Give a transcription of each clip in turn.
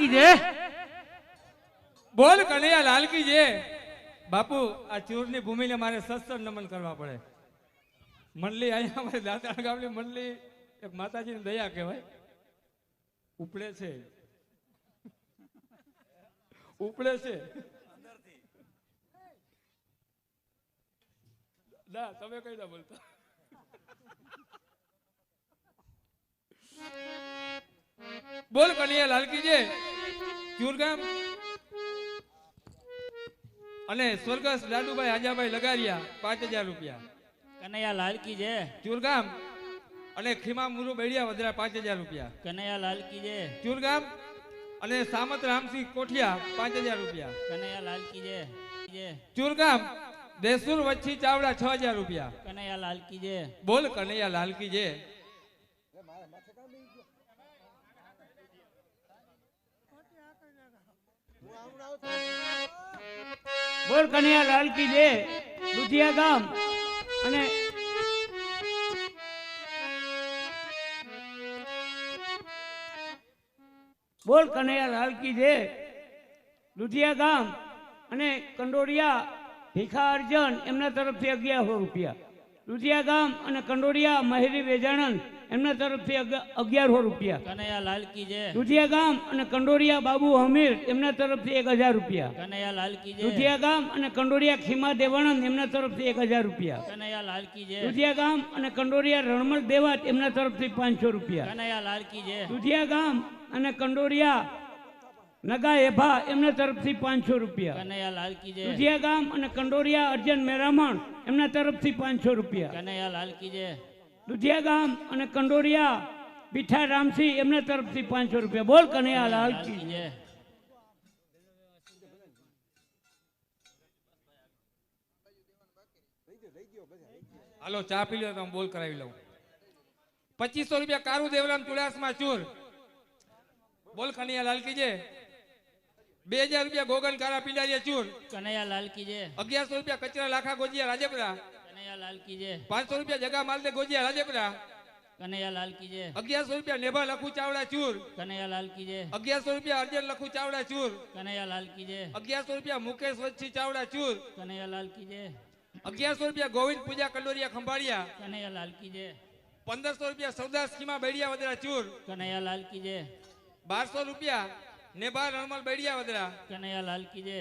કી જય। બોલ કનૈયા લાલ કી જય। બાપુ આ ચૂરની ભૂમિને મારે સસ્તર નમન કરવા પડે। મંડલી અહીંયા અમારે દાંતાણ ગામની મંડલી એક માતાજીની દયા કહેવાય, ઉપડે છે ઉપડે છે ના તમે કઈ ના બોલતા। બોલ કનૈયા લાલ કી જય। ચૂરગામ અને સ્વર્ગસ્થ લાડુભાઈ હાજાભાઈ લગારિયા 5000 રૂપિયા। કનૈયા લાલ કી જય। ચૂરગામ અને ખીમા મુરુ બેડિયા વધરા 5000 રૂપિયા। કનૈયા લાલ કી જય। ચૂરગામ અને સામત રામસિંહ કોઠિયા 5000 રૂપિયા। કનૈયા લાલ કી જય। ચૂરગામ દેસુર વચ્છી ચાવડા 6000 રૂપિયા। કનૈયા લાલ કી જય। બોલ કનૈયા લાલ કી જય। બોલ કનૈયા લાલ કી જય। દુધિયા ગામ અને બોલ કનૈયા લાલ કી જય। દુધિયા ગામ અને કંડોરિયા ભીખા અર્જન એમના તરફથી 1100 રૂપિયા। દુધિયા ગામ અને કંડોરિયા મહેરી વેજાણંદ એમના તરફથી 1100 રૂપિયા। કનૈયા લાલ કી જય। દુધિયા ગામ અને કંડોરિયા બાબુ હમીર એમના તરફથી 1000 રૂપિયા। કનૈયા લાલ કી જય। દુધિયા ગામ અને કંડોરિયા ખીમા દેવાનંદ એમના તરફથી 1000 રૂપિયા। કનૈયા લાલ કી જય। દુધિયા ગામ અને કંડોરિયા રણમલ દેવાત એમના તરફથી 500 રૂપિયા। કનૈયા લાલ કી જય। દુધિયા ગામ અને કંડોરિયા નગા એભા એમના તરફથી 500 રૂપિયા। કનૈયા લાલ કી જય। દુધિયા ગામ અને કંડોરિયા અર્જન મેરામણ એમના તરફથી 500 રૂપિયા। કનૈયા લાલ કી જય। દુધિયા ગામ અને કંડોરિયા પીઠા રામસિંહ એમના તરફથી 500 રૂપિયા। બોલ કનૈયા લાલ કી જય। હાલો ચા પી લો તો હું બોલ કરાવી લઉં। 2500 રૂપિયા કારુ દેવરામ ચુડાસમા ચૂર। બોલ કનૈયા લાલ કી જય। 2000 રૂપિયા ગોગન કારા પીડારિયા ચૂર। કનૈયા લાલ કી જય। 1100 રૂપિયા કચરા લાખા ગોજિયા રાજપરા। કનૈયા લાલ કી જય। 500 રૂપિયા જગા માલદે ગોજિયા રાજપરા। કનૈયા લાલ કી જય। 1100 રૂપિયા નેભા લખુ ચાવડા ચૂર। કનૈયા લાલ કી જય। 1100 રૂપિયા અર્જન લખુ ચાવડા ચૂર। કનૈયા લાલ કી જય। 1100 રૂપિયા મુકેશ વચ્છી ચાવડા ચૂર। કનૈયા લાલ કી જય। 1100 રૂપિયા ગોવિંદ પૂજા કંડોરિયા ખંભાળિયા। કનૈયા લાલ કી જય। 1500 રૂપિયા સૌદાસ સ્કીમા બેડિયા વધરા ચૂર। કનૈયા લાલ કી જય। 1200 રૂપિયા નેભા રણમલ બેડિયા વધરા। કનૈયા લાલ કી જય।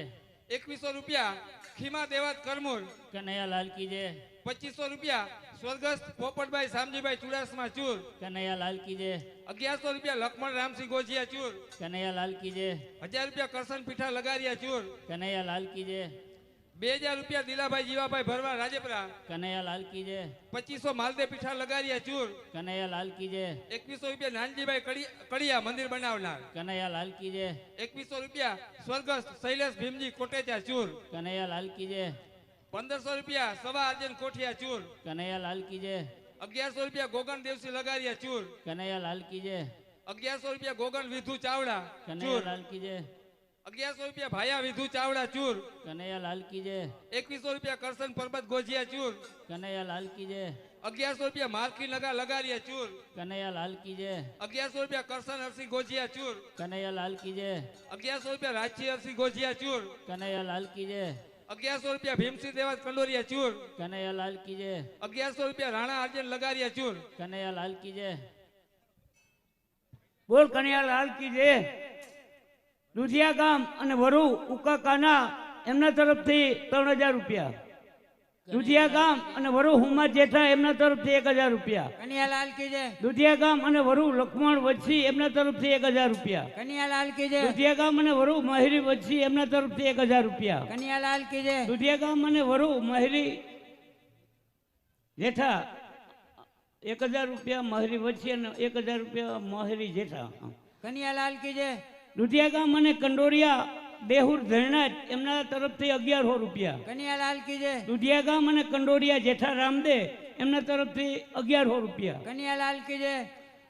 2100 રૂપિયા ખીમા દેવાત કરમુર। કનૈયા લાલ કી જય। 2500 રૂપિયા સ્વર્ગસ્થ પોપટભાઈ શામજીભાઈ ચુડાસમા ચૂર। કનૈયા લાલ કી જય। 1100 રૂપિયા લક્ષ્મણ રામસિંહ ગોજિયા ચૂર। કનૈયા લાલ કી જય। 1000 રૂપિયા કરશન પીઠા લગારિયા ચૂર। કનૈયા લાલ કી જય। 2000 રૂપિયા દિલાભાઈ જીવાભાઈ ભરવા રાજપરા। કનૈયા લાલ કી જય। 2500 માલદે પીઠા લગારિયા ચૂર। કનૈયા લાલ કી જય। 2100 રૂપિયા નાનજીભાઈ કડિયા મંદિર બનાવનાર। કનૈયા લાલ કી જય। 2100 રૂપિયા સ્વર્ગસ્થ શૈલેષ ભીમજી કોટેચા ચૂર। કનૈયા લાલ કી જય। 1500 રૂપિયા સવા અર્જન કોઠિયા ચૂર। કનૈયા લાલ કી જય। 1100 રૂપિયા ગોગન દેવસી લગારિયા ચૂર। કનૈયા લાલ કી જય। 1100 રૂપિયા ગોગન વિધુ ચાવડા કનૈયા લાલ કી જય। 1100 રૂપિયા ભાયા વિધુ ચાવડા ચૂર। કનૈયા લાલ કી જય। 2100 રૂપિયા કરશન પરબત ગોજિયા ચૂર। કનૈયા લાલ કી જય। 1100 રૂપિયા માલકી નગા લગારિયા ચૂર। કનૈયા લાલ કી જય। 1100 રૂપિયા કરશન હરસિંહ ગોજિયા ચૂર। કનૈયા લાલ કી જય। 1100 રૂપિયા રાજજી હરસિંહ ગોજિયા ચૂર। કનૈયા લાલ કી જય। 1100 રૂપિયા ભીમસિંહ દેવાત કંડોરિયા ચૂર। કનૈયા લાલ કી જય। 1100 રૂપિયા રાણા અર્જન લગારિયા ચૂર। કનૈયા લાલ કી જય। બોલ કનૈયા લાલ કી જય। દુધિયા ગામ અને વરુ ઉકાકાના એમના તરફથી 3000 રૂપિયા। દુધિયા ગામ અને વરુ હુમા જેઠા એમના તરફથી 1000 રૂપિયા। કનૈયા લાલ કી જય। દુધિયા ગામ અને વરુ લક્ષ્મણ વચ્છી એમના તરફથી 1000 રૂપિયા। કનૈયા લાલ કી જય। દુધિયા ગામ અને વરુ મહેરી વચ્છી એમના તરફથી 1000 રૂપિયા। કનૈયા લાલ કી જય। દુધિયા ગામ અને વરુ મહેરી જેઠા 1000 રૂપિયા મહેરી વચ્ચી અને 1000 રૂપિયા મહેરી જેઠા। કનૈયા લાલ કી જય। દુધિયા ગામ અને કંડોરિયા બેહુર ધરણાજ એમના તરફથી 1100 રૂપિયા। કનૈયા લાલ કી જય। દુધિયા ગામ અને કંડોરિયા જેઠા રામદે એમના તરફથી 1100 રૂપિયા। કનૈયા લાલ કી જય।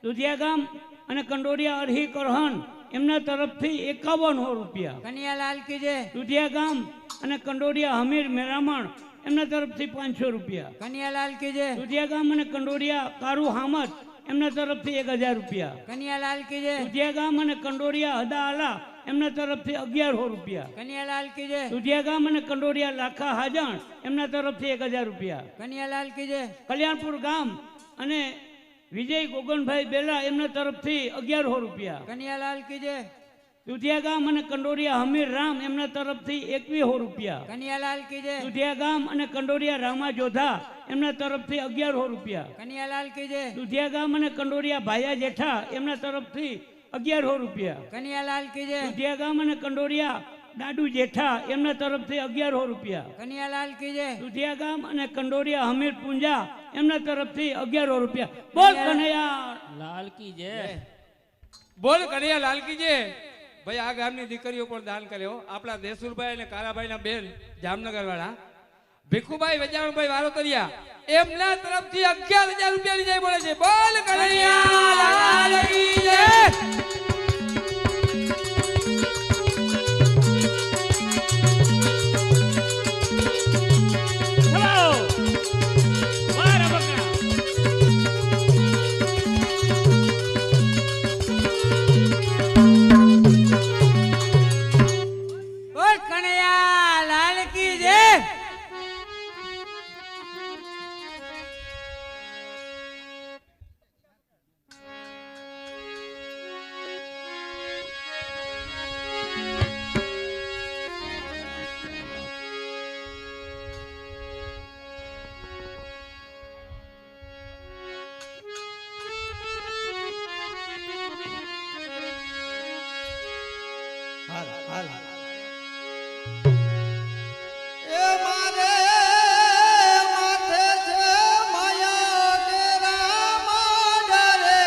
દુધિયા ગામ અને કંડોરિયા અરહી કરહન એમના તરફથી 5100 રૂપિયા। કનૈયા લાલ કી જય। દુધિયા ગામ અને કંડોરિયા હમીર મેરામણ એમના તરફથી 500 રૂપિયા। કનૈયા લાલ કી જય। દુધિયા ગામ અને કંડોરિયા કારુ હામદ એમના તરફથી 1000 રૂપિયા. કનૈયાલાલ કી જય દુધિયા ગામ અને કંડોરિયા હદાઆલા એમના તરફથી 1100 રૂપિયા. કનૈયાલાલ કી જય દુધિયા ગામ અને કંડોરિયા લાખા હાજણ એમના તરફથી 1000 રૂપિયા. કનૈયાલાલ કી જય કલ્યાણપુર ગામ અને વિજય ગોગનભાઈ બેલા એમના તરફથી 1100 રૂપિયા. કનૈયાલાલ કી જય દુધિયા ગામ અને કંડોરિયા હમીર રામ એમના તરફથી 2100 રૂપિયા. કનૈયાલાલ કી જય દુધિયા ગામ અને કંડોરિયા રામા જોધા એમના તરફથી 1100 રૂપિયા. કનૈયાલાલ કી જય દુધિયા ગામ અને કંડોરિયા ભાયા જેઠા એમના તરફથી 1100 રૂપિયા. કનૈયાલાલ કી જય દુધિયા ગામ અને કંડોરિયા દાદુ જેઠા એમના તરફથી 1100 રૂપિયા. કનૈયાલાલ કી જય દુધિયા ગામ અને કંડોરિયા હમીર પુંજા એમના તરફથી 1100 રૂપિયા. બોલ કનૈયા લાલ કી જય બોલ કનૈયા લાલ કી જય. ભાઈ આ ગામની દીકરીઓ પણ દાન કર્યો. આપણા દેસુરભાઈ અને કારાભાઈના બેન જામનગર વાળા ભીખુભાઈ વજાણભાઈ વારોતરિયા એમના તરફથી 11000 રૂપિયાની જય બોલે છે. બોલ કનૈયા લાલ કી જય. ચલો વાર બકરા. બોલ કનૈયાલાલ કી જય હાલ હાલ એ મારે માથે છે માયા તેરા માડરે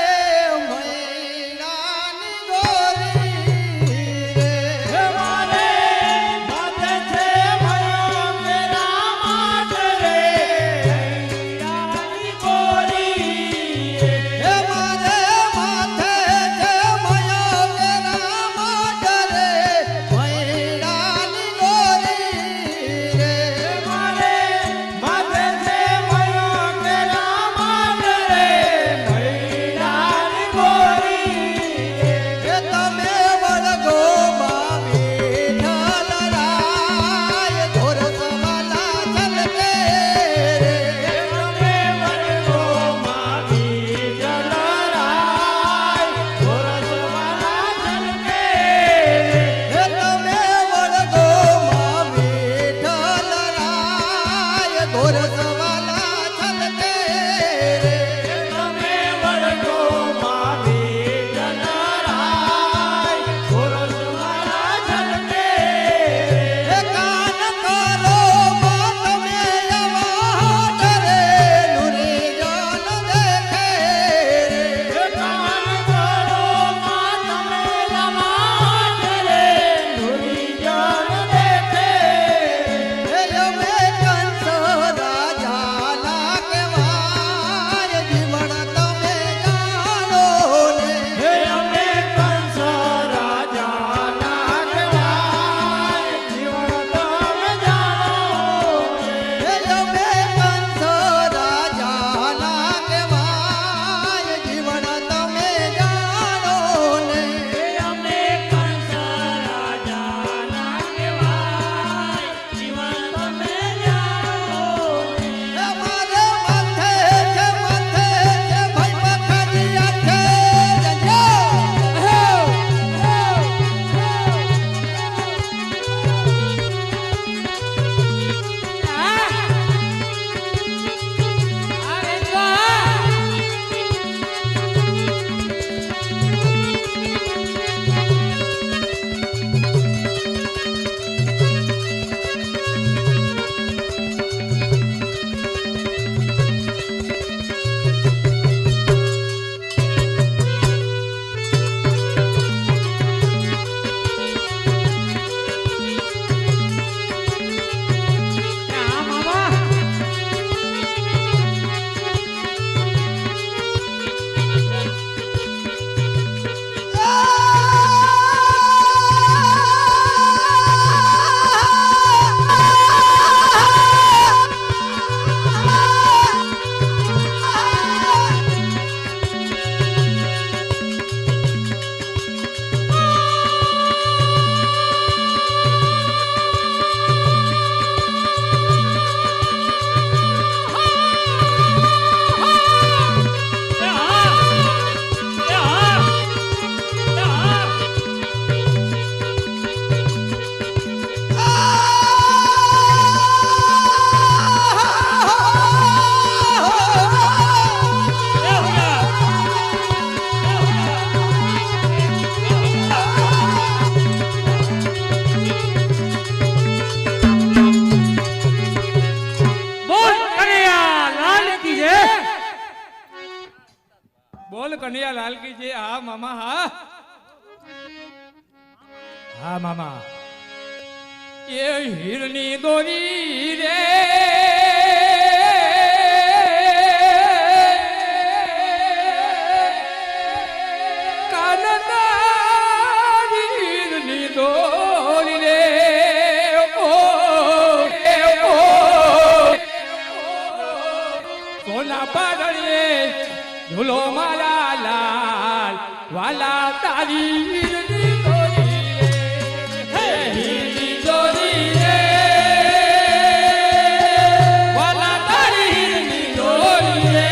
મૈલાની ગોરી રે મારે માથે છે માયા તેરા માડરે મૈલાની ગોરી હે મારે માથે છે માયા તેરા માડરે મૈલાની કનૈયા લાલ કી જય. હા મામા હા. હા મામા. એ હીરની દોરી રે હીરની દોરી રે સોના પાડળીએ ઝૂલો મારા લાલ વાલા તારી હીરની દોરી રે હીરની દોરી રે વાલા તારી હીરની દોરી રે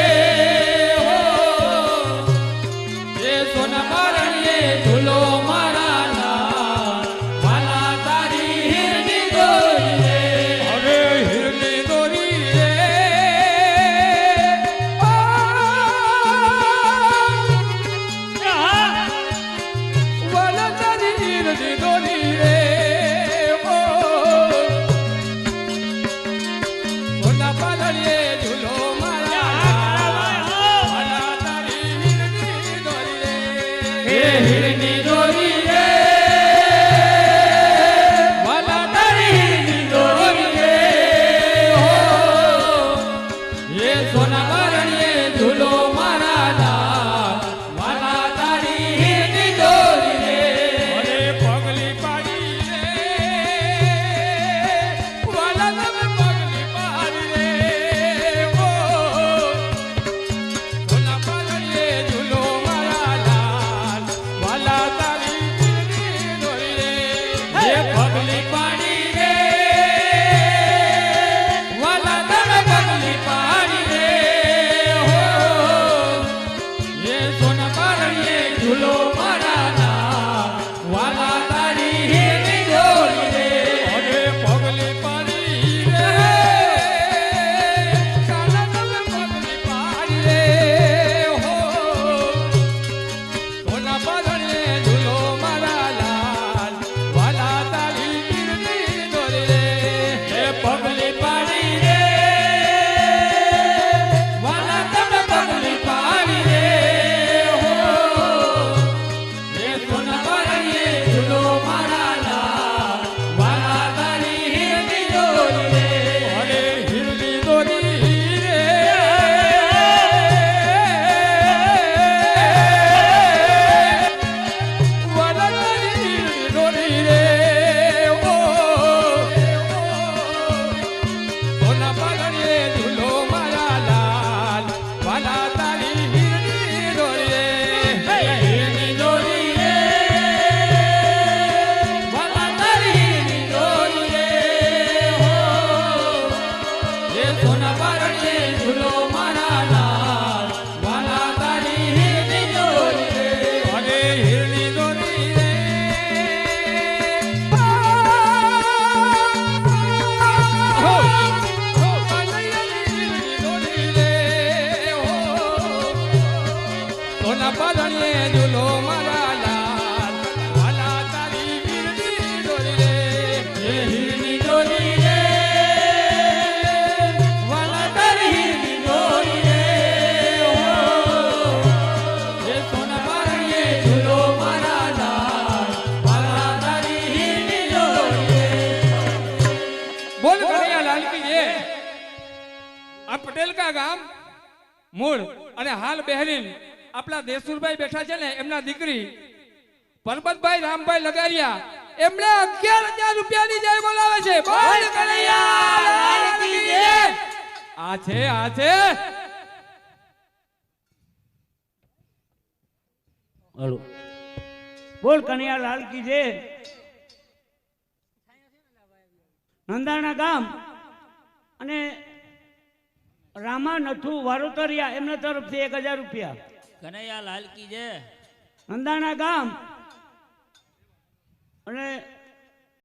એ સોના પાડળીએ ઝૂલો મારા લાલ વાલા તારી હીરની દોરી રે અરે હીરની દોરી રે હીરની દોરી રે વાલા તારી હીરની દોરી રે એ સોના બારણીએ ઝૂલો મારા લાલ વાલા તારી હીરની દોરી રે અરે પગલી પાડી રે વાલા તમે પગલી પાડી રે સોના બારણીએ ઝૂલો મારા લાલ વાલા તારી હીરની દોરી રે એ પગલી પાડી રે વાલા તમે પગલી પાડી રે એ સોના બારણીએ ઝૂલો મારા લાલ વાલા તારી હીરની દોરી રે અરે પગલી પાડી રે કાલા તમે પગલી પાડી રે સોના બારણીએ ઝૂલો મારા લાલ વાલા તારી હીરની દોરી રે એ પગલી પાડી રે વાલા તમે પગલી પાડી રે એ સોના બારણીએ ઝૂલો મારા લાલ વાલા તારી હીરની દોરી રે અરે હીરની દોરી રે વાલા તારી હીરની દોરી રે સોના બારણીએ ઝૂલો મારા લાલ વાલા તારી હીરની દોરી રે હીરની દોરી રે વાલા તારી હીરની દોરી રે એ સોના બારણીએ ઝૂલો મારા લાલ વાલા તારી હીરની દોરી રે અરે હીરની દોરી રે સોના પાલણીએ ઝૂલો મારા લાલ વાલા તારી હીરની દોરી રે એ હીરની દોરી રે વાલા તારી હીરની દોરી રે એ સોના પાલણીએ ઝૂલો મારા લાલ વાલા તારી હીરની દોરી રે બોલ કનૈયા લાલ કી જય. આ પટેલ કા ગામ મૂળ અને હાલ બહેરીન આપણા દેસુરભાઈ બેઠા છે ને એમના દીકરી પરબતભાઈ રામભાઈ લગારિયા એમણે 11,000 રૂપિયાની જય બોલાવે છે. બોલ કનૈયા લાલ કી જય. આ છે હલો બોલ કનૈયા લાલ કી જય. નંદાણા ગામ અને રામા નથુ વારોતરિયા એમના તરફથી 1,000 રૂપિયા. કનૈયા લાલ કી જય. નંદાણા ગામ અને